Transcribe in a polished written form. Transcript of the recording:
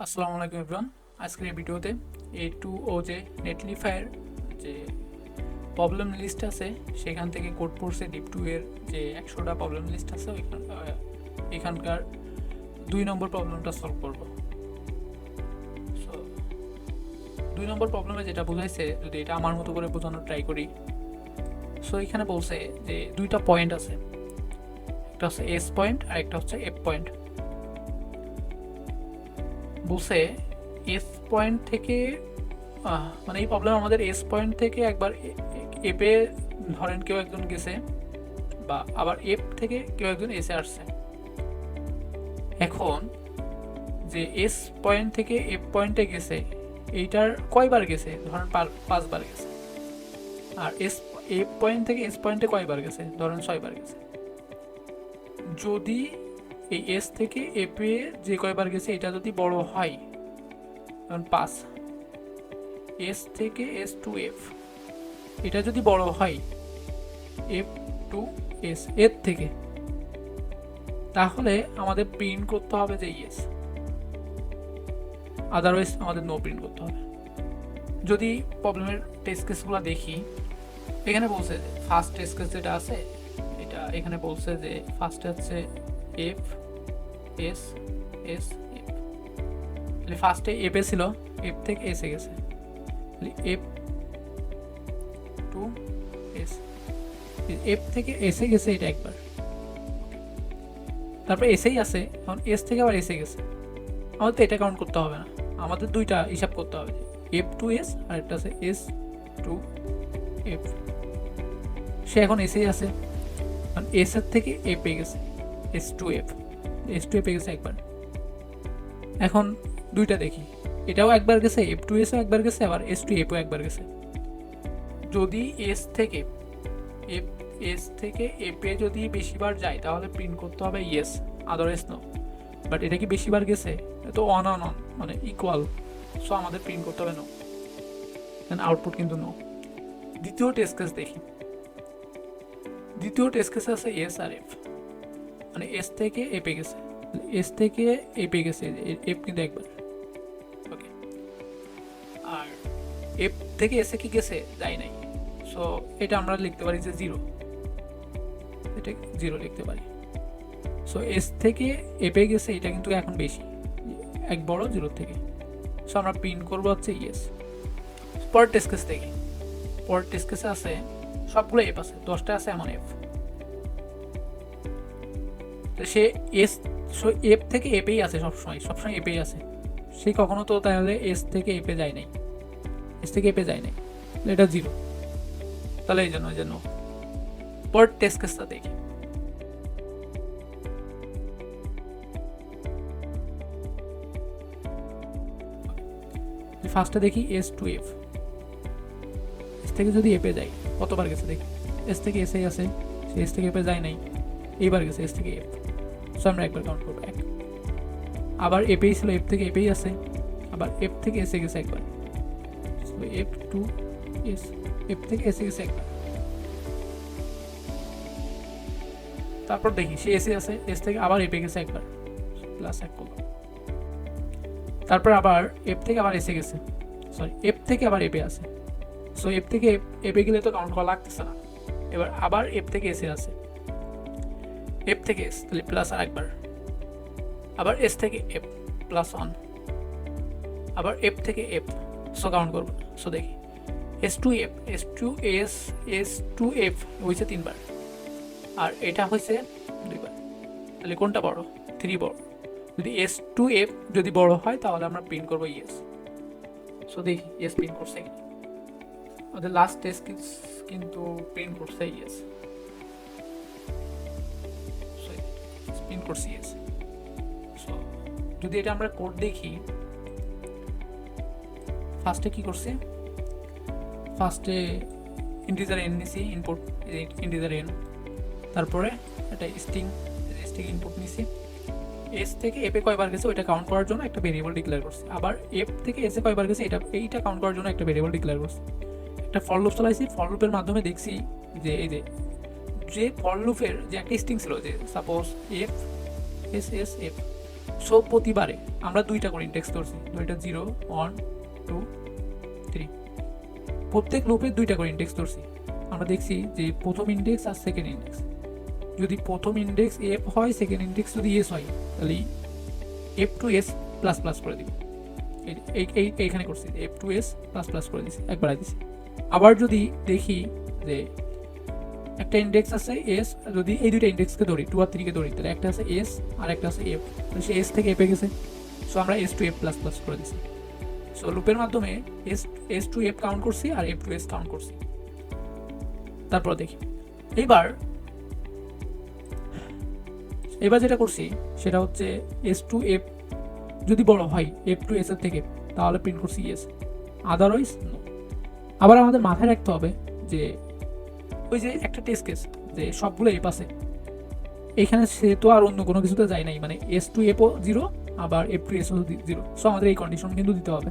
আসসালামু আলাইকুম এভরিওয়ান। আজকের এই ভিডিওতে A2O যে নেটলিফায়ার যে প্রবলেম লিস্ট আছে সেখান থেকে কোডফোর্সে ডিপ 2 এর যে 100টা প্রবলেম লিস্ট আছে এখানকার 2 নম্বর প্রবলেমটা সলভ করব। সো 2 নম্বর প্রবলেমে যেটা বোঝাইছে, যদি এটা আমার মতো করে বোঝানোর ট্রাই করি। সো এখানে বলছে যে দুইটা পয়েন্ট আছে, একটা হচ্ছে এস পয়েন্ট আর একটা হচ্ছে এফ পয়েন্ট। বলছে এস পয়েন্ট থেকে মানে এই প্রবলেম আমাদের এস পয়েন্ট থেকে একবার এপে ধরেন কেউ একজন গেছে, বা আবার এফ থেকে কেউ একজন এসে আসছে। এখন যে এস পয়েন্ট থেকে এফ পয়েন্টে গেছে এইটার কয়বার গেছে, ধরেন 5বার গেছে। আর এফ পয়েন্ট থেকে এস পয়েন্টে কয়বার গেছে, ধরেন 6বার গেছে। যদি এই এস থেকে এফে যে কয়বার গেছে এটা যদি বড় হয়, যেমন 5, এস থেকে এস টু এফ এটা যদি বড় হয় এফ টু এস এর থেকে, তাহলে আমাদের প্রিন্ট করতে হবে যে ইয়েস, আদারওয়াইজ আমাদের নো প্রিন্ট করতে হবে। যদি প্রবলেমের টেস্ট কেসগুলো দেখি, এখানে বলছে যে ফার্স্ট টেস্ট কেস যেটা আছে এটা এখানে বলছে যে ফার্স্টে হচ্ছে এফ এস এস এফ। তাহলে ফার্স্টে এফে ছিল, এফ থেকে এসে গেছে, এফ টু এস, এফ থেকে এসে গেছে এটা একবার, তারপর এসেই আছে, এখন এস থেকে আবার এসে গেছে। আমাদের তো এটা কাউন্ট করতে হবে না, আমাদের দুইটা হিসাব করতে হবে, এফ টু এস আর একটা আছে এস টু এফ। সে এখন এসেই আছে, কারণ এস এর থেকে এফ এ গেছে, এস টু এফ এ গেছে একবার। এখন দুইটা দেখি, এটাও একবার গেছে, এফ টু এসও একবার গেছে, আবার এস টু এফও একবার গেছে। যদি এস থেকে এফে যদি বেশিবার যায় তাহলে প্রিন্ট করতে হবে ইয়েস, আদারওয়াইজ নো। বাট এটা কি বেশিবার গেছে, তো অন অন অন মানে ইকুয়াল, সো আমাদের প্রিন্ট করতে হবে নো, আউটপুট কিন্তু নো। দ্বিতীয় টেস্ট কেস দেখি, দ্বিতীয় টেস্ট কেসে আছে এস আর এফ, মানে এস থেকে এপে গেছে, এস থেকে এপে গেছে, এফ কিন্তু একবার, ওকে। আর এফ থেকে এসে কি গেছে, যায় নাই, সো এটা আমরা লিখতে পারি যে 0, এটা 0 লিখতে পারি। সো এস থেকে এপে গেছে, এটা কিন্তু এখন বেশি, এক বড় 0 থেকে, সো আমরা প্রিন্ট করবো হচ্ছে ইয়েস। পরের টেস্ট কেস দেখি, পরের টেস্ট কেসে আছে সবগুলো এফ আছে, 10টা আছে এমন এফ। তো সে এস এফ থেকে এপেই আছে, সবসময় এপেই আছে, সে কখনো তো তাহলে এস থেকে এপে যায় নাই, এস থেকে এপে যায় নাই, এটা 0, তাহলে এই জন্য পরের টেস্ট কেসটা দেখি। ফার্স্টে দেখি এস টু এফ, এস থেকে যদি এপে যাই কতবার গেছে দেখি, এস থেকে এসেই আছে, সে এস থেকে এপে যায় নাই, এইবার গেছে এস থেকে এফ, সো আমরা একবার কাউন্ট করবো 1। আবার এপেই ছিল, এফ থেকে এপেই আছে, আবার এফ থেকে এসে গেছে একবার, এফ টু এস, এফ থেকে এসে গেছে একবার। তারপর দেখি সে এসে আছে, এস থেকে আবার এপে গেছে একবার, প্লাস 1 করবো। তারপর আবার এফ থেকে আবার এসে গেছে, সরি এফ থেকে আবার এপে আছে, সো এফ থেকে এপে গেলে তো কাউন্ট করা লাগতেছে না। এবার আবার এফ থেকে এসে আছে, এফ থেকে এস, তাহলে প্লাস আর একবার, আবার এস থেকে এফ প্লাস 1, আবার এফ থেকে এফ, সো কাউন্ট করবো। সো দেখি S to F, S to S, S to F হয়েছে 3বার, আর এটা হয়েছে 2বার, তাহলে কোনটা বড়, 3 বড়। যদি এস টু এফ যদি বড় হয় তাহলে আমরা প্রিন্ট করবো ইয়েস। সো দেখি ইয়েস প্রিন্ট করছে কি, আমাদের লাস্ট টেস্ট কিন্তু প্রিন্ট করছে ইয়েস, প্রিন্ট করছি ইয়েস। সো যদি এটা আমরা কোড দেখি, ফার্স্টে কি করছে, ফার্স্টে ইন্টিজার এন নিছি, ইনপুট ইন্টিজার এন, তারপরে একটা স্ট্রিং ইনপুট নিছি, এস থেকে এপে কয়বার গেছে ওইটা কাউন্ট করার জন্য একটা ভেরিয়েবল ডিক্লেয়ার করছে, আবার এফ থেকে এসে কয়বার গেছে এইটা কাউন্ট করার জন্য একটা ভেরিয়েবল ডিক্লেয়ার করছে। একটা ফর লুপ চালাইছি, ফর লুপের মাধ্যমে দেখছি যে এই যে ফর লুপের যে একটা স্ট্রিং ছিল, যে suppose F S S F, so প্রতিবারে আমরা দুইটা করে ইন্ডেক্স ধরছি, দুইটা 0 1 2 3, প্রত্যেক লুপে দুইটা করে ইন্ডেক্স ধরছি। আমরা দেখছি যে প্রথম ইন্ডেক্স আর সেকেন্ড ইন্ডেক্স, যদি প্রথম ইন্ডেক্স এফ হয়, সেকেন্ড ইন্ডেক্স যদি এস হয়, তাহলে F to S plus plus করে দিব। এইখানে করছি F to S plus plus করে দিছি, একবার দিছি। আবার যদি দেখি যে একটা ইন্ডেক্স আছে এস, যদি এই দুইটা ইন্ডেক্সকে ধরি 2 আর 3 কে ধরি, তাহলে একটা আছে এস আর একটা আছে এফ, তাহলে সে এস থেকে এফে গেছে, সো আমরা S to F plus plus করে দিছি। সো লুপের মাধ্যমে এস টু এফ কাউন্ট করছি আর এফ টু এস কাউন্ট করছি। তারপর দেখি এবার যেটা করছি সেটা হচ্ছে এস টু এফ যদি বড় হয় এফ টু এস এর থেকে, তাহলে প্রিন্ট করছি ইয়েস, আদারওয়াইজ নো। আবার আমাদের মাথায় রাখতে হবে যে ওই যে একটা টেস্ট কেস যে সবগুলো এফ আছে, এখানে সে তো আর অন্য কোনো কিছুতে যায় নাই, মানে এস টু এফও 0 আবার এফ টু এসও 0, সো আমাদের এই কন্ডিশন কিন্তু দিতে হবে।